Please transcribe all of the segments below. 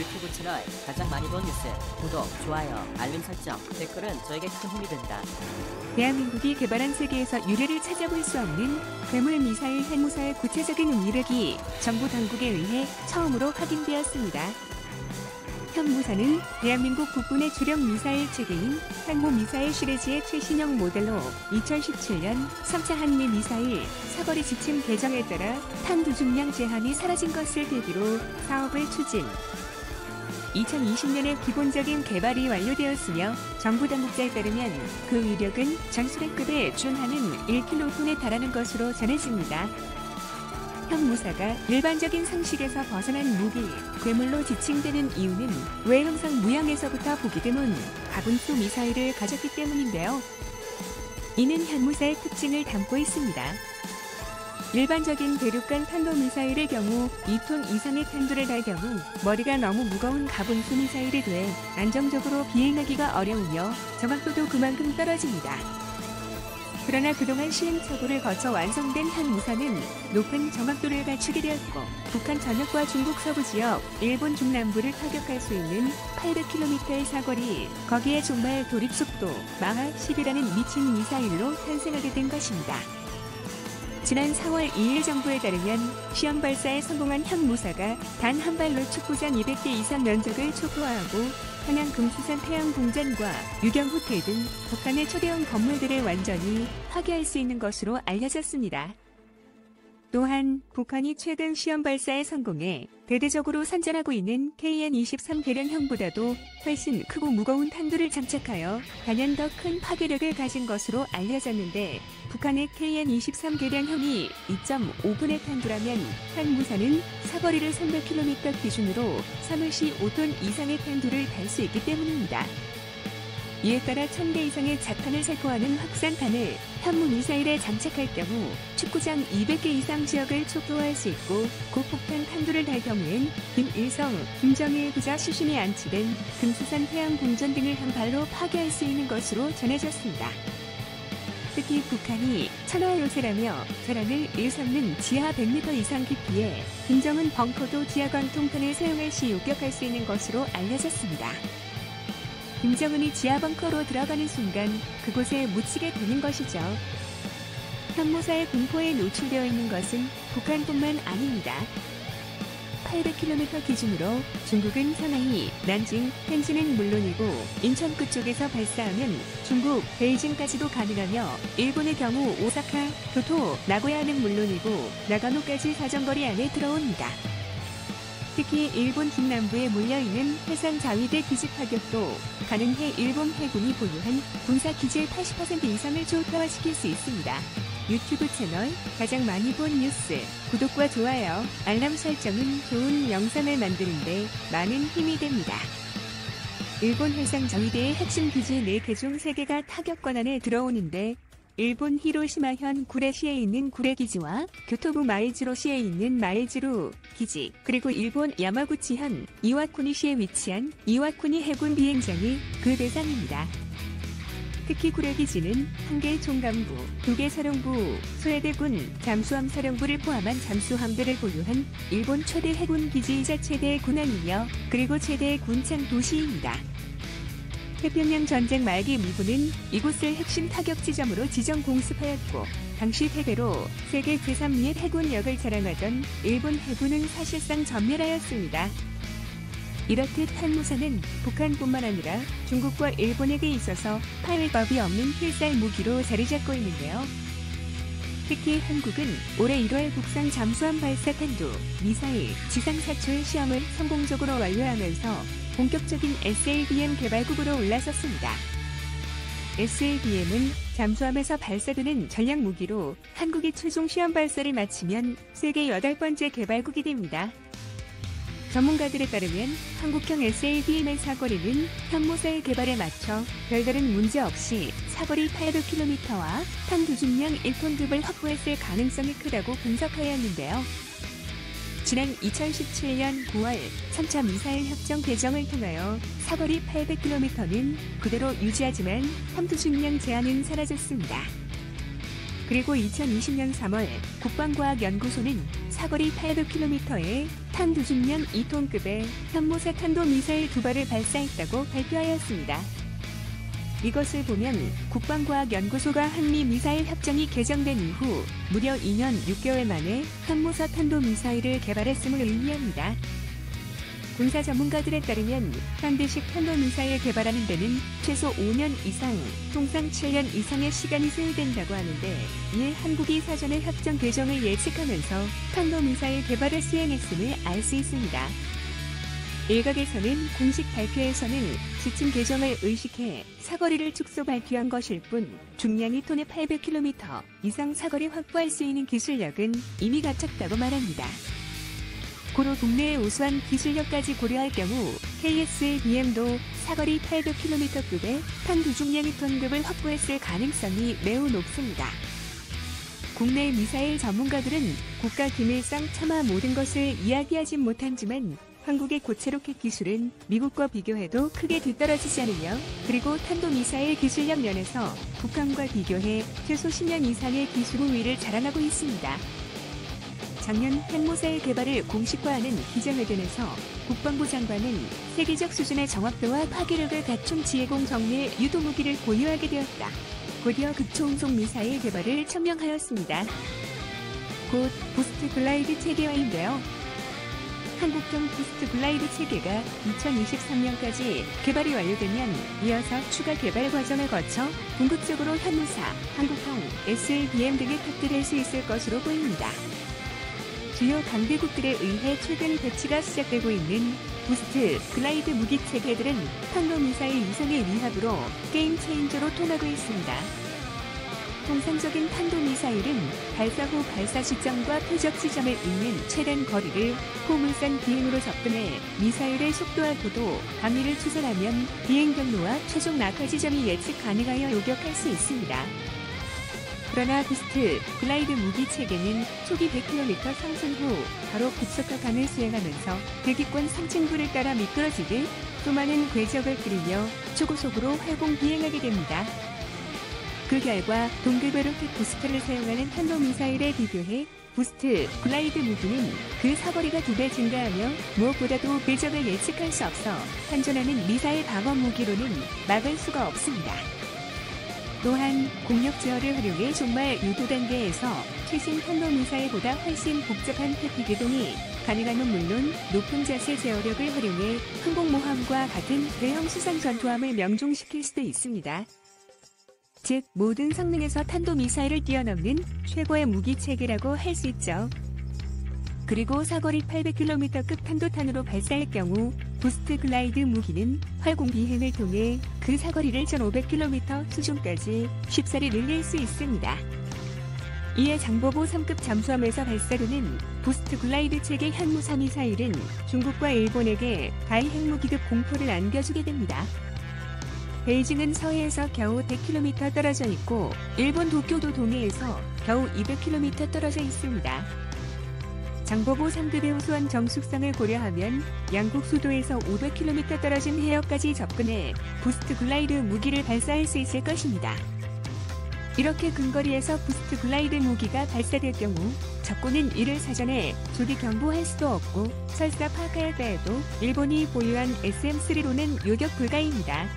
유튜브 채널 가장 많이 본 뉴스 구독, 좋아요, 알림 설정, 댓글은 저에게 큰 힘이 된다. 대한민국이 개발한 세계에서 유례를 찾아볼 수 없는 괴물 미사일 핵무사의 구체적인 이력이 정부 당국에 의해 처음으로 확인되었습니다. 핵무사는 대한민국 국군의 주력 미사일 체계인 핵무미사일 시리즈의 최신형 모델로 2017년 3차 한미 미사일 사거리 지침 개정에 따라 탄두 중량 제한이 사라진 것을 계기로 사업을 추진. 2020년에 기본적인 개발이 완료되었으며 정부 당국자에 따르면 그 위력은 전술핵급에 준하는 1킬로톤에 달하는 것으로 전해집니다. 핵무사가 일반적인 상식에서 벗어난 무기, 괴물로 지칭되는 이유는 외형상 무양에서부터 보기 드문 가분수 미사일을 가졌기 때문인데요. 이는 핵무사의 특징을 담고 있습니다. 일반적인 대륙간 탄도미사일의 경우 2톤 이상의 탄두를 달 경우 머리가 너무 무거운 가분수 미사일이 돼 안정적으로 비행하기가 어려우며 정확도도 그만큼 떨어집니다. 그러나 그동안 시행착오를 거쳐 완성된 핵무사는 높은 정확도를 갖추게 되었고 북한 전역과 중국 서부 지역, 일본 중남부를 타격할 수 있는 800km의 사거리, 거기에 종말 도립속도 마하 10이라는 미친 미사일로 탄생하게 된 것입니다. 지난 4월 2일 정부에 따르면 시험 발사에 성공한 핵무사가 단 한 발로 축구장 200개 이상 면적을 초토화하고 평양 금수산 태양궁전과 유경호텔 등 북한의 초대형 건물들을 완전히 파괴할 수 있는 것으로 알려졌습니다. 또한 북한이 최근 시험 발사에 성공해 대대적으로 선전하고 있는 KN-23 개량형보다도 훨씬 크고 무거운 탄두를 장착하여 단연 더 큰 파괴력을 가진 것으로 알려졌는데 북한의 KN-23 개량형이 2.5분의 탄두라면 핵무사는 사거리를 300km 기준으로 3일시 5톤 이상의 탄두를 달 수 있기 때문입니다. 이에 따라 1000개 이상의 자탄을 살포하는 확산탄을 핵무미사일에 장착할 경우 축구장 200개 이상 지역을 촉도할 수 있고 고폭탄 탄두를 달 경우엔 김일성, 김정일 부자 수신이 안치된 금수산 태양궁전 등을 한 발로 파괴할 수 있는 것으로 전해졌습니다. 특히 북한이 천하 요새라며 저랑을 일삼는 지하 100m 이상 깊이에 김정은 벙커도 지하광통탄을 사용할 시 요격할 수 있는 것으로 알려졌습니다. 김정은이 지하벙커로 들어가는 순간 그곳에 묻히게 되는 것이죠. 핵무사의 공포에 노출되어 있는 것은 북한뿐만 아닙니다. 800km 기준으로 중국은 상하이, 난징, 텐진은 물론이고 인천구 쪽에서 발사하면 중국, 베이징까지도 가능하며 일본의 경우 오사카, 교토, 나고야는 물론이고 나가노까지 사정거리 안에 들어옵니다. 특히 일본 중남부에 몰려있는 해상 자위대 기지 타격도 가능해 일본 해군이 보유한 군사 기지의 80% 이상을 초토화시킬 수 있습니다. 유튜브 채널 가장 많이 본 뉴스 구독과 좋아요, 알람 설정은 좋은 영상을 만드는데 많은 힘이 됩니다. 일본 해상 자위대의 핵심 기지 4개 중 3개가 타격권 안에 들어오는데 일본 히로시마현 구레시에 있는 구레기지와 교토부 마이즈로시에 있는 마이즈루 기지, 그리고 일본 야마구치현 이와쿠니시에 위치한 이와쿠니 해군 비행장이 그 대상입니다. 특히 구레기지는 1개 총감부, 2개 사령부, 소해대군, 잠수함 사령부를 포함한 잠수함들을 보유한 일본 최대 해군 기지이자 최대의 군함이며 그리고 최대의 군창 도시입니다. 태평양 전쟁 말기 미군은 이곳을 핵심 타격 지점으로 지정 공습하였고 당시 패배로 세계 제3위의 해군력을 자랑하던 일본 해군은 사실상 전멸하였습니다. 이렇듯 핵무사는 북한뿐만 아니라 중국과 일본에게 있어서 파할 법이 없는 필살 무기로 자리잡고 있는데요. 특히 한국은 올해 1월 국산 잠수함 발사 탄두, 미사일, 지상사출 시험을 성공적으로 완료하면서 본격적인 SLBM 개발국으로 올라섰습니다. SLBM은 잠수함에서 발사되는 전략 무기로 한국이 최종 시험 발사를 마치면 세계 8번째 개발국이 됩니다. 전문가들에 따르면 한국형 SLBM의 사거리는 핵무사의 개발에 맞춰 별다른 문제 없이 사거리 800km와 탄두 중량 1톤급을 확보했을 가능성이 크다고 분석하였는데요. 지난 2017년 9월 3차 미사일 협정 개정을 통하여 사거리 800km는 그대로 유지하지만 탄두 중량 제한은 사라졌습니다. 그리고 2020년 3월 국방과학연구소는 사거리 800km의 탄두중량 2톤급의 현무사 탄도미사일 2발을 발사했다고 발표하였습니다. 이것을 보면 국방과학연구소가 한미미사일 협정이 개정된 이후 무려 2년 6개월 만에 현무사 탄도미사일을 개발했음을 의미합니다. 군사 전문가들에 따르면 현대식 탄도미사일 개발하는 데는 최소 5년 이상, 통상 7년 이상의 시간이 소요된다고 하는데, 이에 한국이 사전에 협정 개정을 예측하면서 탄도미사일 개발을 수행했음을 알 수 있습니다. 일각에서는 공식 발표에서는 지침 개정을 의식해 사거리를 축소 발표한 것일 뿐 중량이 톤에 800km 이상 사거리 확보할 수 있는 기술력은 이미 갖췄다고 말합니다. 고로 국내의 우수한 기술력까지 고려할 경우 KSLBM도 사거리 800km급의 탄두중량 2톤급을 확보했을 가능성이 매우 높습니다. 국내 미사일 전문가들은 국가 기밀상 차마 모든 것을 이야기하진 못하지만 한국의 고체 로켓 기술은 미국과 비교해도 크게 뒤떨어지지 않으며, 그리고 탄도미사일 기술력 면에서 북한과 비교해 최소 10년 이상의 기술 우위를 자랑하고 있습니다. 작년 핵무사일 개발을 공식화하는 기자회견에서 국방부 장관은 세계적 수준의 정확도와 파괴력을 갖춘 지혜공 정밀 유도무기를 보유하게 되었다. 곧이어 극초음속 미사일 개발을 천명하였습니다. 곧 부스트 글라이드 체계화인데요. 한국형 부스트 글라이드 체계가 2023년까지 개발이 완료되면 이어서 추가 개발 과정을 거쳐 궁극적으로 현무사, 한국형 SLBM 등에 탑재될 수 있을 것으로 보입니다. 주요 강대국들에 의해 최근 배치가 시작되고 있는 부스트 글라이드 무기 체계들은 탄도미사일 이상의 위합으로 게임 체인저로 통하고 있습니다. 통상적인 탄도미사일은 발사 후 발사 시점과 표적 지점을 잇는 최단 거리를 포물선 비행으로 접근해 미사일의 속도와 고도, 방위를 추산하면 비행 경로와 최종 낙하 지점이 예측 가능하여 요격할 수 있습니다. 그러나 부스트 글라이드 무기 체계는 초기 100km 상승 후 바로 급속하간을 수행하면서 대기권 상층부를 따라 미끄러지듯 수많은 궤적을 그리며 초고속으로 활공 비행하게 됩니다. 그 결과 동급의 로켓 부스트를 사용하는 탄도미사일에 비교해 부스트 글라이드 무기는 그 사거리가 2배 증가하며 무엇보다도 궤적을 예측할 수 없어 한전하는 미사일 방어 무기로는 막을 수가 없습니다. 또한 공력 제어를 활용해 종말 유도 단계에서 최신 탄도미사일보다 훨씬 복잡한 회피 기동이 가능한 건 물론 높은 자세 제어력을 활용해 항공모함과 같은 대형 수상 전투함을 명중시킬 수도 있습니다. 즉 모든 성능에서 탄도미사일을 뛰어넘는 최고의 무기 체계라고 할 수 있죠. 그리고 사거리 800km급 탄도탄으로 발사할 경우 부스트 글라이드 무기는 활공 비행을 통해 그 사거리를 1500km 수준까지 쉽사리 늘릴 수 있습니다. 이에 장보고 3급 잠수함에서 발사되는 부스트 글라이드 체계 현무사 미사일은 중국과 일본에게 다이 핵무기급 공포를 안겨주게 됩니다. 베이징은 서해에서 겨우 100km 떨어져 있고 일본 도쿄도 동해에서 겨우 200km 떨어져 있습니다. 장보고 3급의 우수한 정숙성을 고려하면 양국 수도에서 500km 떨어진 해역까지 접근해 부스트 글라이드 무기를 발사할 수 있을 것입니다. 이렇게 근거리에서 부스트 글라이드 무기가 발사될 경우 적군은 이를 사전에 조기 경보할 수도 없고 설사 파악하였다 해도 일본이 보유한 SM-3로는 요격 불가입니다.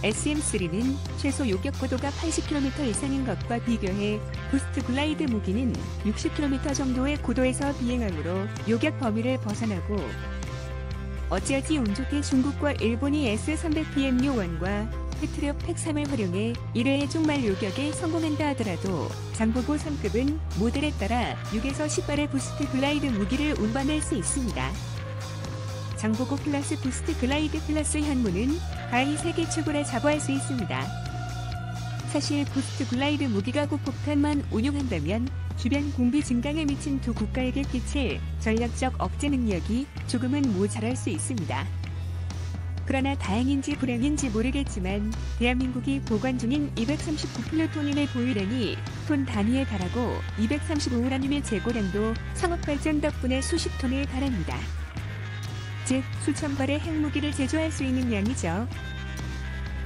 SM-3는 최소 요격 고도가 80km 이상인 것과 비교해 부스트 글라이드 무기는 60km 정도의 고도에서 비행하므로 요격 범위를 벗어나고, 어찌어찌 운 좋게 중국과 일본이 S-300BMU-1과 패트리엇 팩3을 활용해 1회의 종말 요격에 성공한다 하더라도 장보고 3급은 모델에 따라 6에서 10발의 부스트 글라이드 무기를 운반할 수 있습니다. 장보고 플러스 부스트 글라이드 플러스 현무는 가히 세계 최고라 자부할 수 있습니다. 사실 부스트 글라이드 무기가 곧 폭탄만 운용한다면 주변 공비 증강에 미친 두 국가에게 끼칠 전략적 억제 능력이 조금은 모자랄 수 있습니다. 그러나 다행인지 불행인지 모르겠지만 대한민국이 보관 중인 239킬로톤임의 보유량이 톤 단위에 달하고 235우라늄의 재고량도 상업 발전 덕분에 수십 톤에 달합니다. 즉 수천 발의 핵무기를 제조할 수 있는 양이죠.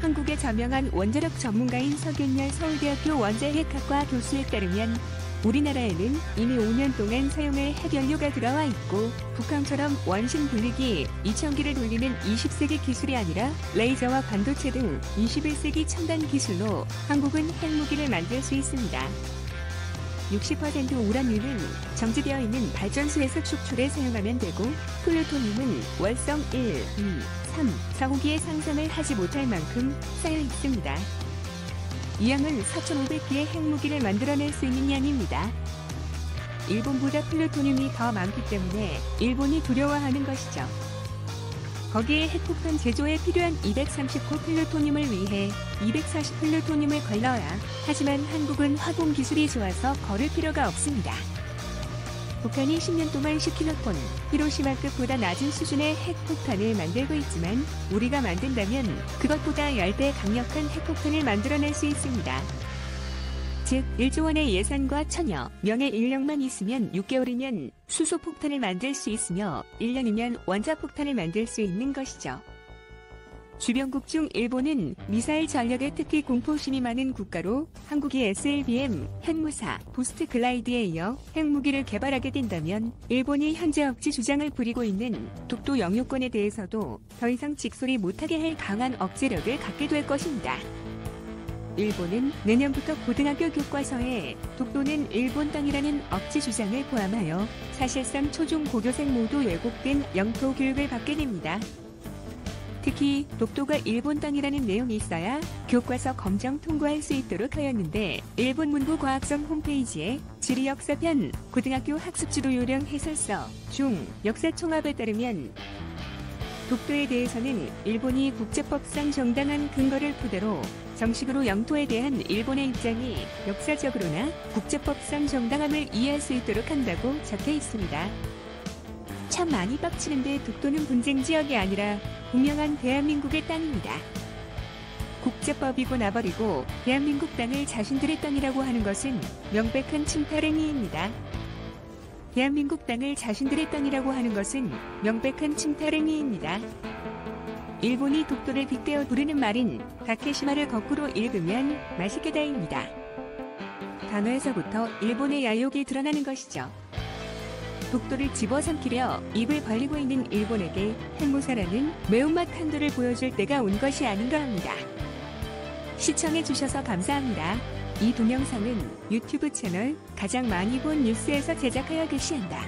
한국의 저명한 원자력 전문가인 서균열 서울대학교 원자핵학과 교수에 따르면 우리나라에는 이미 5년 동안 사용할 핵연료가 들어와 있고 북한처럼 원심 분리기 2000기를 돌리는 20세기 기술이 아니라 레이저와 반도체 등 21세기 첨단 기술로 한국은 핵무기를 만들 수 있습니다. 60% 우라늄은 정지되어 있는 발전소에서 축출해 사용하면 되고 플루토늄은 월성 1, 2, 3, 4호기의 상상을 하지 못할 만큼 쌓여 있습니다. 이 양은 4,500기의 핵무기를 만들어낼 수 있는 양입니다. 일본보다 플루토늄이 더 많기 때문에 일본이 두려워하는 것이죠. 거기에 핵폭탄 제조에 필요한 230호 플루토늄을 위해 240 플루토늄을 걸러야 하지만 한국은 화공 기술이 좋아서 걸을 필요가 없습니다. 북한이 10년 동안 10킬로톤, 히로시마급보다 낮은 수준의 핵폭탄을 만들고 있지만 우리가 만든다면 그것보다 10배 강력한 핵폭탄을 만들어낼 수 있습니다. 즉 1조 원의 예산과 1000여 명의 인력만 있으면 6개월이면 수소폭탄을 만들 수 있으며 1년이면 원자폭탄을 만들 수 있는 것이죠. 주변국 중 일본은 미사일 전력에 특히 공포심이 많은 국가로 한국이 SLBM, 핵무사, 보스트 글라이드에 이어 핵무기를 개발하게 된다면 일본이 현재 억지 주장을 부리고 있는 독도 영유권에 대해서도 더 이상 직소리 못하게 할 강한 억제력을 갖게 될 것입니다. 일본은 내년부터 고등학교 교과서에 독도는 일본 땅이라는 억지 주장을 포함하여 사실상 초중 고교생 모두 왜곡된 영토 교육을 받게 됩니다. 특히 독도가 일본 땅이라는 내용이 있어야 교과서 검정 통과할 수 있도록 하였는데 일본 문부 과학성 홈페이지에 지리역사편 고등학교 학습지도 요령 해설서 중 역사총합에 따르면 독도에 대해서는 일본이 국제법상 정당한 근거를 토대로 정식으로 영토에 대한 일본의 입장이 역사적으로나 국제법상 정당함을 이해할 수 있도록 한다고 적혀 있습니다. 참 많이 빡치는데 독도는 분쟁 지역이 아니라 분명한 대한민국의 땅입니다. 국제법이고 나버리고 대한민국 땅을 자신들의 땅이라고 하는 것은 명백한 침탈 행위입니다. 대한민국 땅을 자신들의 땅이라고 하는 것은 명백한 침탈 행위입니다. 일본이 독도를 빗대어 부르는 말인 다케시마를 거꾸로 읽으면 마시케다입니다. 단어에서부터 일본의 야욕이 드러나는 것이죠. 독도를 집어삼키려 입을 벌리고 있는 일본에게 핵무사라는 매운맛 한도를 보여줄 때가 온 것이 아닌가 합니다. 시청해주셔서 감사합니다. 이 동영상은 유튜브 채널 가장 많이 본 뉴스에서 제작하여 게시한다.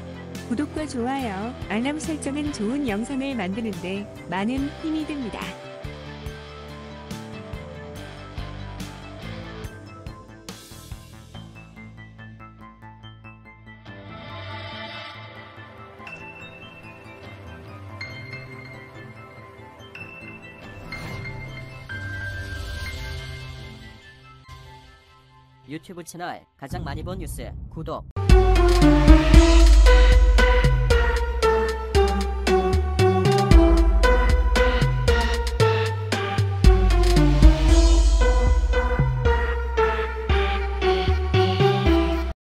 구독과 좋아요, 알람 설정은 좋은 영상을 만드는데 많은 힘이 됩니다. 유튜브 채널 가장 많이 본 뉴스 구독.